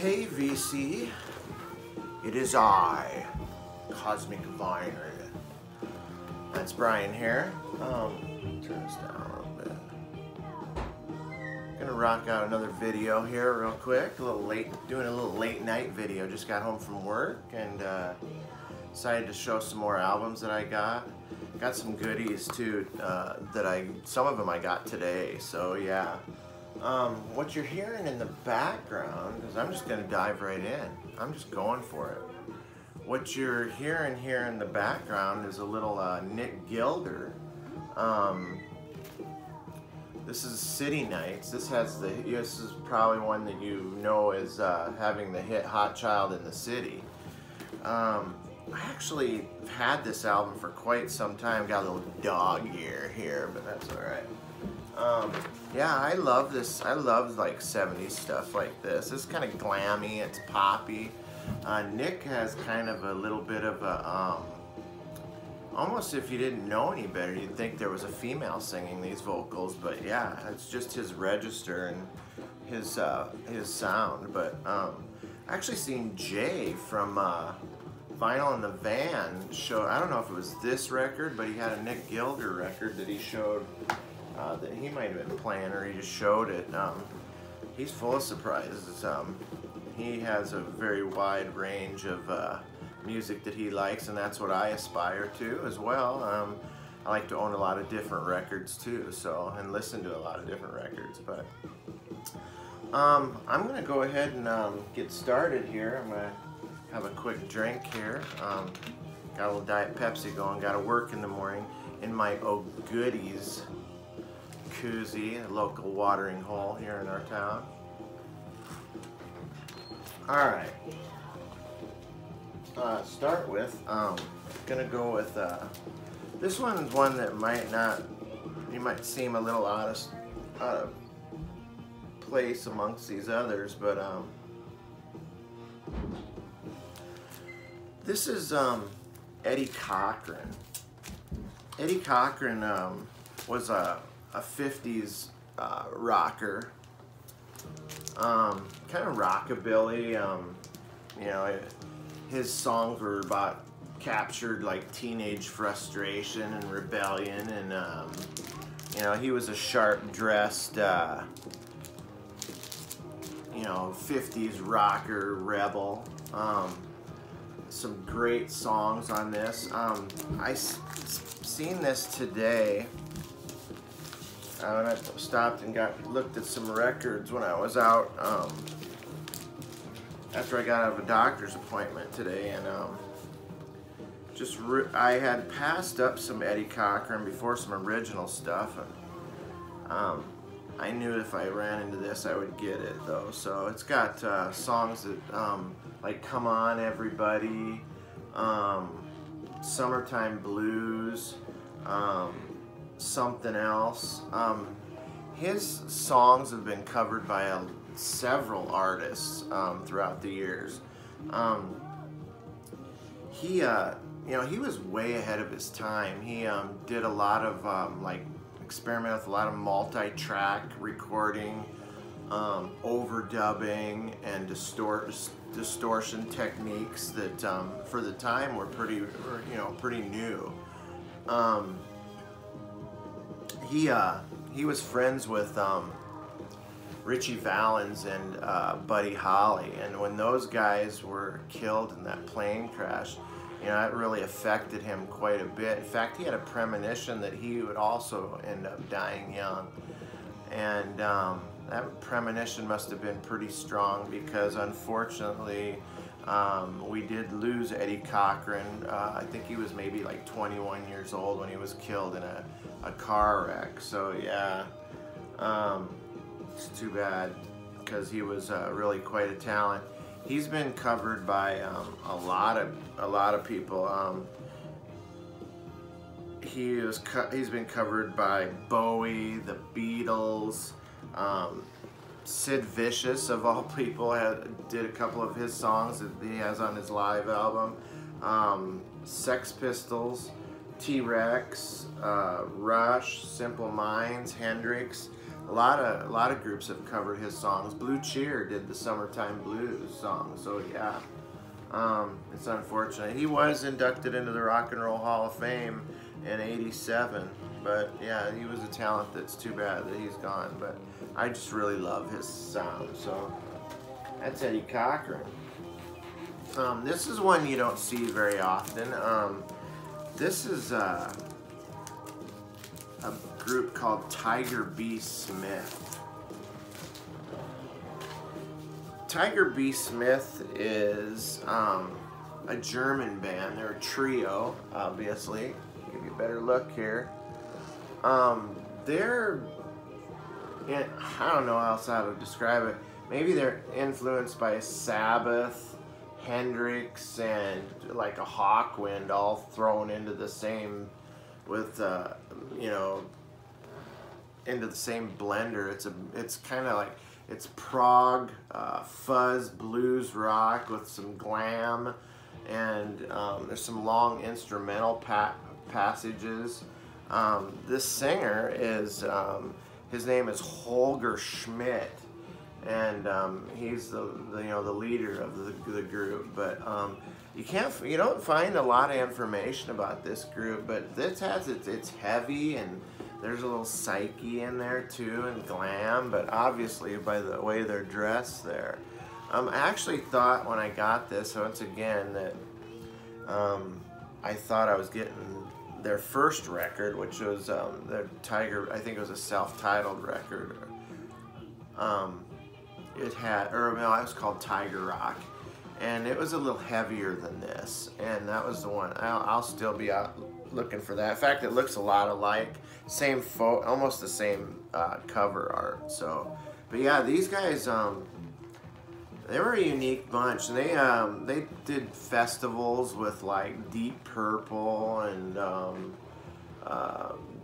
Hey VC, it is I, Cosmic Viner. That's Brian here. Turn this down a little bit. Gonna rock out another video here real quick. Doing a little late night video. Just got home from work and decided to show some more albums that I got. Got some goodies too. Some of them I got today. So yeah. What you're hearing in the background is I'm just gonna dive right in. I'm just going for it. What you're hearing here in the background is a little Nick Gilder. This is City Nights. This is probably one that you know as having the hit Hot Child in the City. I actually had this album for quite some time. Got a little dog ear here, but that's all right. Yeah, I love this. I love like 70s stuff like this. It's kind of glammy, it's poppy. Nick has kind of a little bit of a, almost if you didn't know any better, you'd think there was a female singing these vocals, but yeah, it's just his register and his sound. But I actually seen Jay from Vinyl in the Van show, I don't know if it was this record, but he had a Nick Gilder record that he showed, that he might have been playing, or he just showed it. He's full of surprises. He has a very wide range of music that he likes, and that's what I aspire to as well. I like to own a lot of different records too, and listen to a lot of different records. But I'm gonna go ahead and get started here. I'm gonna have a quick drink here. Got a little Diet Pepsi going. Got to work in the morning in my Oh Goodies koozie, a local watering hole here in our town. Alright, start with, gonna go with, this one's one that you might seem a little out of place amongst these others, but, this is, Eddie Cochran. Eddie Cochran, was a 50s rocker, kind of rockabilly. You know, his songs were about captured like teenage frustration and rebellion, and you know, he was a sharp dressed, you know, 50s rocker rebel. Some great songs on this. I seen this today. I stopped and looked at some records when I was out after I got out of a doctor's appointment today, and I had passed up some Eddie Cochran before, some original stuff, and I knew if I ran into this I would get it though. So it's got songs that like Come On Everybody, Summertime Blues, Something Else. His songs have been covered by several artists throughout the years. You know, he was way ahead of his time. He did a lot of like experiment with a lot of multi-track recording, overdubbing, and distortion techniques that for the time were pretty new. He was friends with Ritchie Valens and Buddy Holly, and when those guys were killed in that plane crash, you know, it really affected him quite a bit. In fact, he had a premonition that he would also end up dying young, and that premonition must have been pretty strong, because unfortunately we did lose Eddie Cochran. I think he was maybe like 21 years old when he was killed in a car wreck. So yeah, it's too bad, because he was really quite a talent. He's been covered by a lot of people. He's been covered by Bowie, the Beatles, Sid Vicious of all people did a couple of his songs that he has on his live album. Sex Pistols, T-Rex, Rush, Simple Minds, Hendrix, a lot of groups have covered his songs. Blue Cheer did the Summertime Blues song, so yeah. It's unfortunate. He was inducted into the Rock and Roll Hall of Fame in '87, but yeah, he was a talent that's too bad that he's gone, but I just really love his sound, so that's Eddie Cochran. This is one you don't see very often. This is a group called Tiger B. Smith. Tiger B. Smith is a German band. They're a trio, obviously. Give you a better look here. They're, I don't know how else I would describe it. Maybe they're influenced by Sabbath, Hendrix, and like a Hawkwind, all thrown into the same, with you know, into the same blender. It's kind of like, it's prog, fuzz, blues rock with some glam, and there's some long instrumental passages. This singer is, his name is Holger Schmidt, and he's the leader of the group. But you don't find a lot of information about this group, but this has it's heavy, and there's a little psyche in there too, and glam, but obviously by the way they're dressed there. I actually thought when I got this, once again, that I thought I was getting their first record, which was their Tiger, I think it was a self-titled record. It had, or no, it was called Tiger Rock, and it was a little heavier than this, and that was the one. I'll still be out looking for that. In fact, it looks a lot alike, same almost the same cover art. So, but yeah, these guys, they were a unique bunch, and they did festivals with like Deep Purple and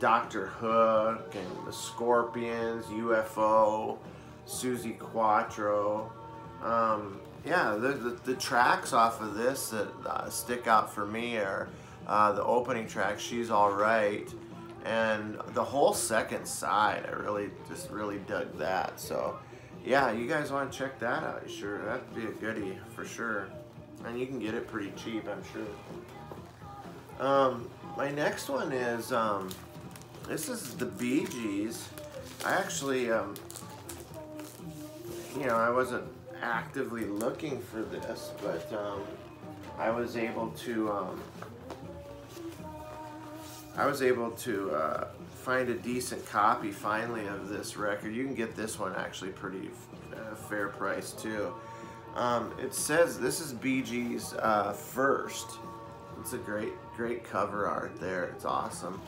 Dr. Hook and the Scorpions, UFO, Susie Quattro. Yeah, the tracks off of this that stick out for me are the opening track, She's Alright, and the whole second side. I really dug that. So yeah, you guys want to check that out? Sure, that'd be a goodie for sure, and you can get it pretty cheap, I'm sure. My next one is this is the Bee Gees. I actually I wasn't actively looking for this, but I was able to find a decent copy finally of this record. You can get this one actually pretty fair price too. It says this is Bee Gees' First. It's a great cover art there. It's awesome.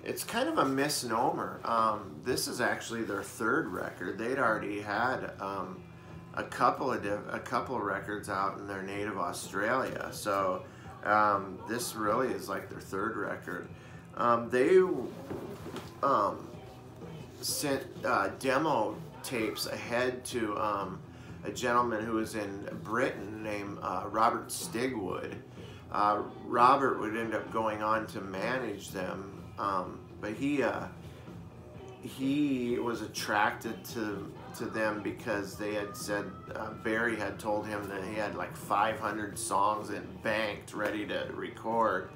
It's kind of a misnomer. This is actually their third record. They'd already had a couple of records out in their native Australia. So this really is like their third record. They sent demo tapes ahead to a gentleman who was in Britain named Robert Stigwood. Robert would end up going on to manage them, but he was attracted to them because they had said Barry had told him that he had like 500 songs banked ready to record.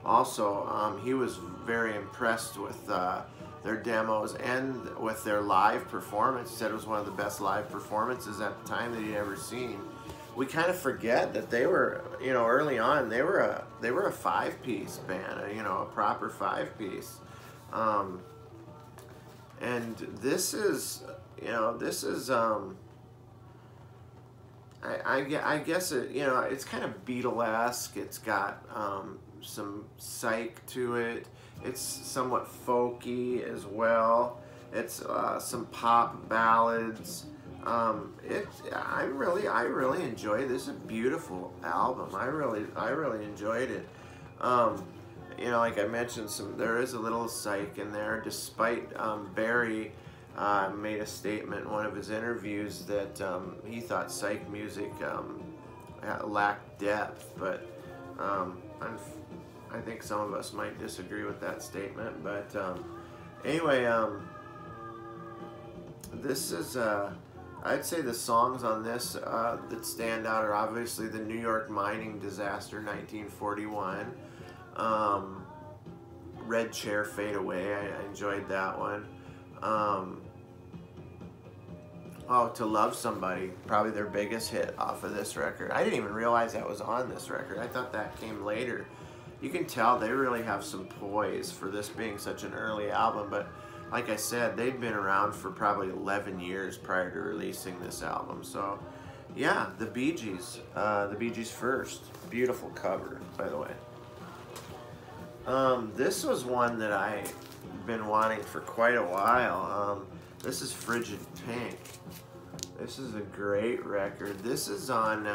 Also, he was very impressed with their demos and with their live performance. He said it was one of the best live performances at the time that he'd ever seen. We kind of forget that they were, early on, they were a five-piece band, a proper five-piece. And this is, I guess it's kind of Beatlesque. It's got some psych to it. It's somewhat folky as well. It's some pop ballads. I really enjoyed this. It's a beautiful album. I really enjoyed it. Like I mentioned, there is a little psych in there, despite Barry made a statement in one of his interviews that he thought psych music lacked depth, but I think some of us might disagree with that statement. But Anyway, this is, I'd say the songs on this that stand out are obviously the New York mining disaster, 1941. Red Chair, Fade Away, I enjoyed that one. Oh, To Love Somebody, probably their biggest hit off of this record. I didn't even realize that was on this record. I thought that came later. You can tell they really have some poise for this being such an early album, but like I said, they'd been around for probably 11 years prior to releasing this album. So yeah, the Bee Gees First. Beautiful cover, by the way. This was one that I've been wanting for quite a while. This is Frigid Pink. This is a great record. This is on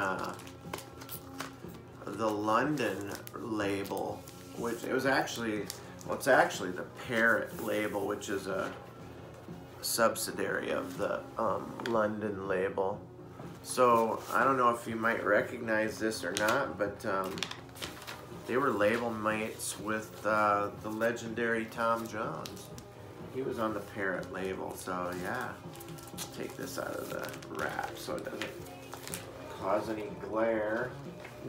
the London label, which it was actually, well, it's actually the Parrot label, which is a subsidiary of the London label. So I don't know if you might recognize this or not, but they were label mates with the legendary Tom Jones. He was on the Parrot label, so yeah. Take this out of the wrap so it doesn't cause any glare.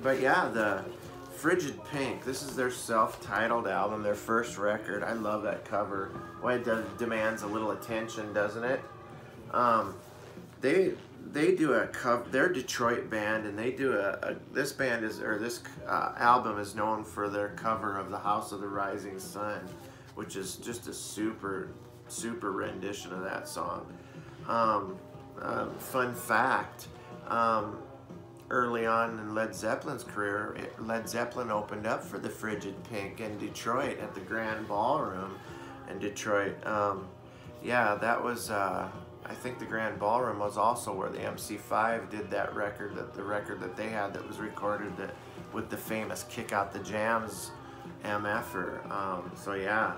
But yeah, the Frigid Pink, this is their self-titled album, their first record. I love that cover. Well, it demands a little attention, doesn't it? They do a cover. They're a Detroit band, and they do this band is, or this album is known for their cover of the House of the Rising Sun, which is just a super rendition of that song. Fun fact, early on in Led Zeppelin's career, Led Zeppelin opened up for the Frigid Pink in Detroit at the Grand Ballroom in Detroit. Yeah, that was, I think the Grand Ballroom was also where the MC5 did that record, the record that they had that was recorded with the famous Kick Out the Jams MF'er. So yeah.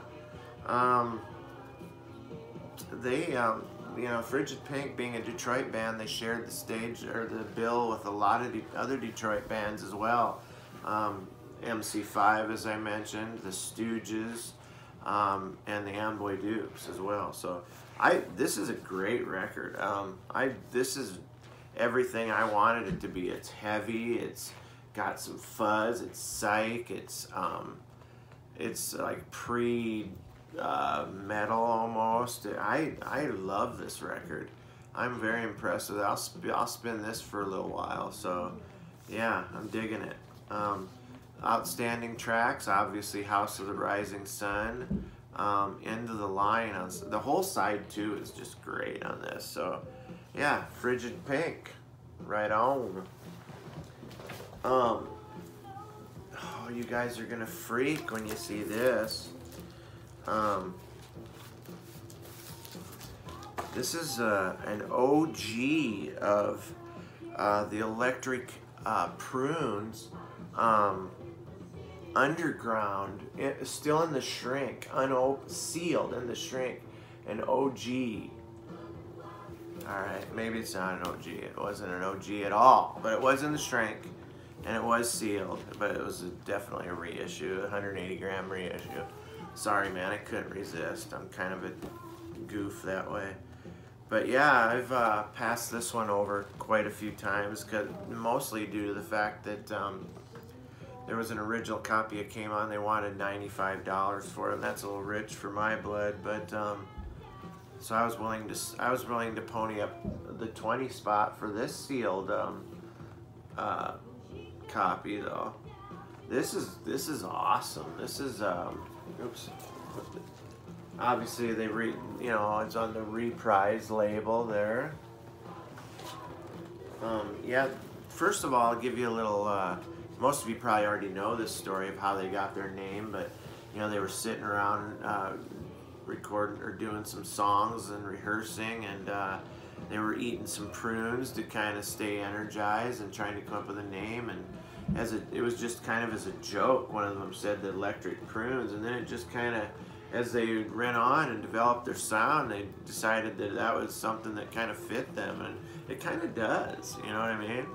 They, you know, Frigid Pink being a Detroit band, they shared the stage or the bill with a lot of other Detroit bands as well. MC5, as I mentioned, the Stooges, and the Amboy Dukes as well. So this is a great record. This is everything I wanted it to be. It's heavy. It's got some fuzz. It's psych. It's like metal almost. I love this record. I'm very impressed with it. I'll spin this for a little while. So yeah, I'm digging it. Outstanding tracks, obviously House of the Rising Sun, End of the Line. The whole side too is just great on this. So yeah, Frigid Pink, right on. Oh, you guys are gonna freak when you see this. This is an OG of the Electric Prunes, underground, still in the shrink, sealed in the shrink, an OG. Alright, maybe it's not an OG. It wasn't an OG at all, but it was in the shrink, and it was sealed, but it was definitely a reissue, 180 gram reissue. Sorry, man, I couldn't resist. I'm kind of a goof that way. But yeah, I've passed this one over quite a few times, mostly due to the fact that there was an original copy that came on. They wanted $95 for it, and that's a little rich for my blood. But so I was willing to pony up the 20 spot for this sealed copy, though. This is awesome. This is oops. Obviously, it's on the Reprise label there. Yeah, first of all, I'll give you a little, most of you probably already know this story of how they got their name, but, you know, they were sitting around recording or doing some songs and rehearsing, and they were eating some prunes to kind of stay energized and trying to come up with a name, and it was just kind of as a joke. One of them said the Electric Prunes, and then it just kind of, as they ran on and developed their sound, they decided that that was something that kind of fit them, and it kind of does, you know what I mean?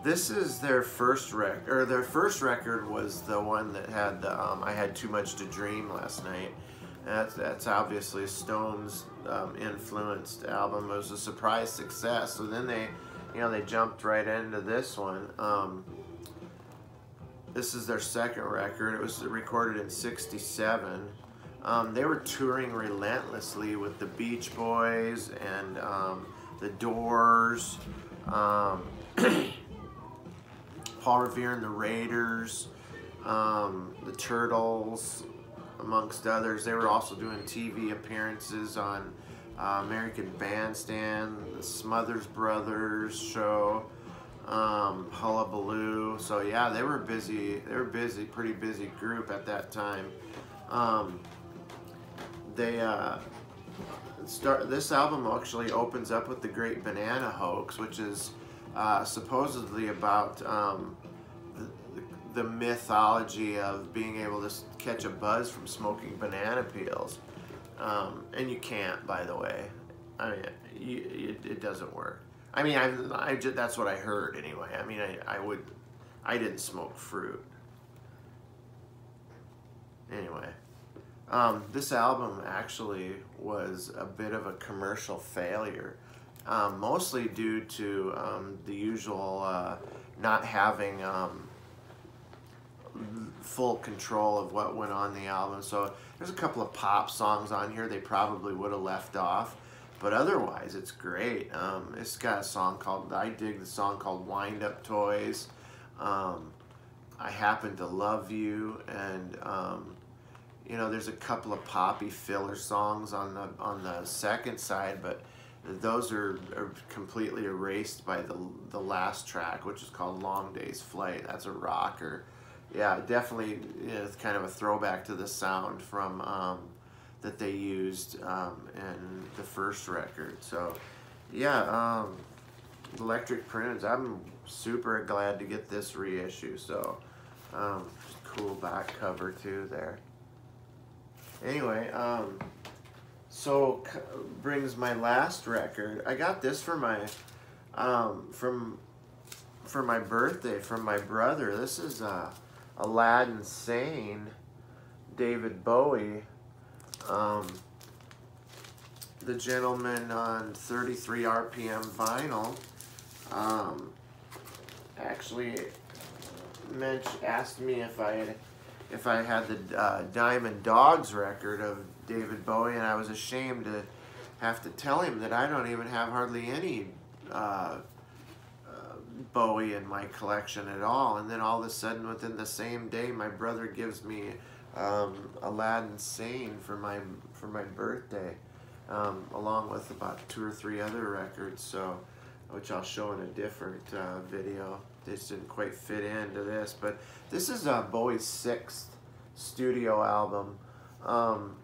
This is their first record, or their first record was the one that had the I Had Too Much to Dream Last Night. That's obviously Stones influenced album. It was a surprise success. So then they, they jumped right into this one. This is their second record. It was recorded in '67. They were touring relentlessly with the Beach Boys and the Doors, Paul Revere and the Raiders, the Turtles, amongst others. They were also doing TV appearances on American Bandstand, the Smothers Brothers show, Hullabaloo. So yeah, they were busy. They were busy, pretty busy group at that time. This album actually opens up with the Great Banana Hoax, which is supposedly about the mythology of being able to catch a buzz from smoking banana peels, and you can't, by the way. I mean, it doesn't work. I mean, that's what I heard anyway. I mean, I didn't smoke fruit. Anyway, this album actually was a bit of a commercial failure. Mostly due to the usual not having full control of what went on the album. So there's a couple of pop songs on here they probably would have left off, but otherwise it's great. It's got a song called, I dig the song called Wind Up Toys, I Happen to Love You, and there's a couple of poppy filler songs on the second side, but those are completely erased by the last track, which is called Long Day's Flight. That's a rocker. Yeah, definitely, it's kind of a throwback to the sound from that they used in the first record. So yeah, Electric Prunes, I'm super glad to get this reissue. So cool back cover too there. Anyway, so brings my last record. I got this for my for my birthday from my brother. This is Aladdin Sane, David Bowie. The gentleman on 33 RPM vinyl actually asked me if I had the Diamond Dogs record of David Bowie, and I was ashamed to have to tell him that I don't even have hardly any Bowie in my collection at all. And then all of a sudden, within the same day, my brother gives me Aladdin Sane for my birthday, along with about 2 or 3 other records, so which I'll show in a different video. This didn't quite fit into this, but this is Bowie's 6th studio album.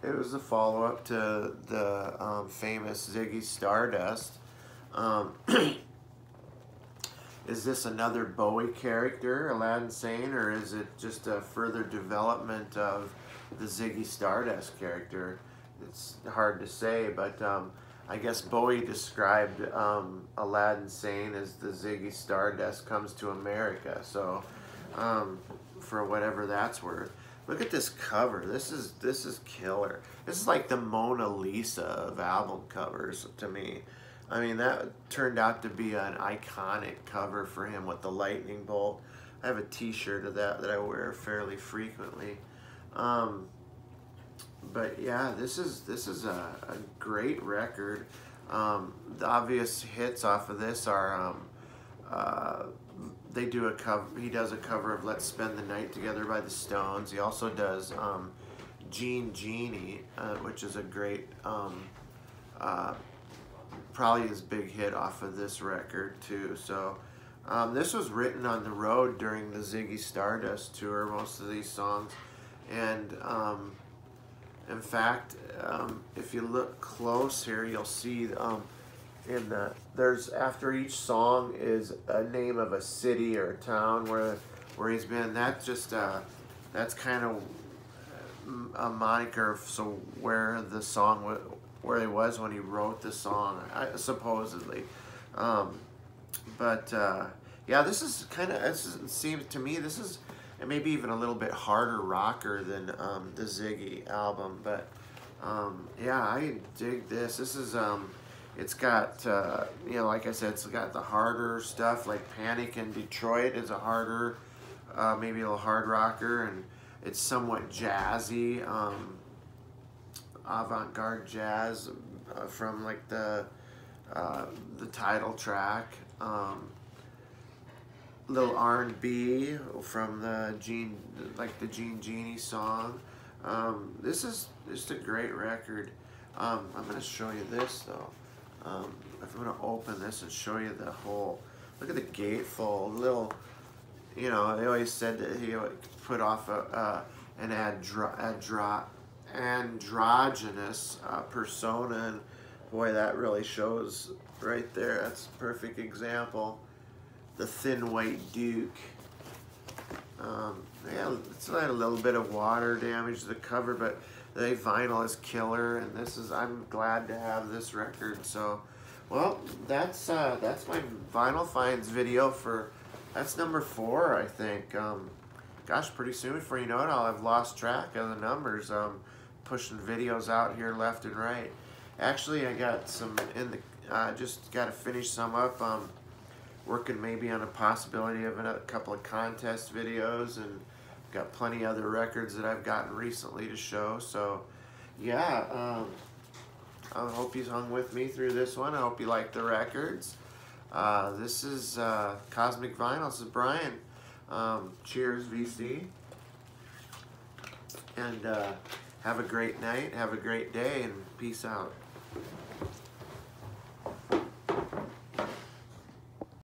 It was a follow-up to the famous Ziggy Stardust. Is this another Bowie character, Aladdin Sane, or is it just a further development of the Ziggy Stardust character? It's hard to say, but I guess Bowie described Aladdin Sane as the Ziggy Stardust comes to America. So, for whatever that's worth. Look at this cover. This is killer. This is like the Mona Lisa of album covers to me. I mean, that turned out to be an iconic cover for him with the lightning bolt. I have a t-shirt of that I wear fairly frequently. But yeah, this is a great record. The obvious hits off of this are they do a cover. He does a cover of "Let's Spend the Night Together" by the Stones. He also does "Jean Genie," which is a great, probably his big hit off of this record too. So this was written on the road during the Ziggy Stardust tour, most of these songs, and in fact, if you look close here, you'll see there's after each song is a name of a city or a town where he's been. That's just that's kind of a moniker of where he was when he wrote the song, supposedly. But Yeah, this is kind of, it seems to me, this is maybe even a little bit harder rocker than the Ziggy album, but yeah, I dig this. This is, it's got, you know, like I said, it's got the harder stuff, like Panic in Detroit is a harder, maybe a little hard rocker, and it's somewhat jazzy, avant-garde jazz from like the title track. Little R&B from the Gene Genie song. This is just a great record. I'm gonna show you this though. If I'm gonna open this and show you the whole, look at the gatefold. Little, you know, they always said that he would put off an androgynous persona, and boy, that really shows right there. That's a perfect example. The Thin White Duke. Yeah, it's had a little bit of water damage to the cover, but the vinyl is killer, and this is, I'm glad to have this record. So, well, that's my vinyl finds video for, that's number 4, I think. Gosh, pretty soon before you know it, I'll have lost track of the numbers. Pushing videos out here left and right. Actually, I got some in the, just got to finish some up. Working maybe on a possibility of a couple of contest videos, and got plenty other records that I've gotten recently to show. So yeah, I hope you hung with me through this one. I hope you liked the records. This is Cosmic Vinyl. This is Brian. Cheers, VC. And have a great night, have a great day, and peace out.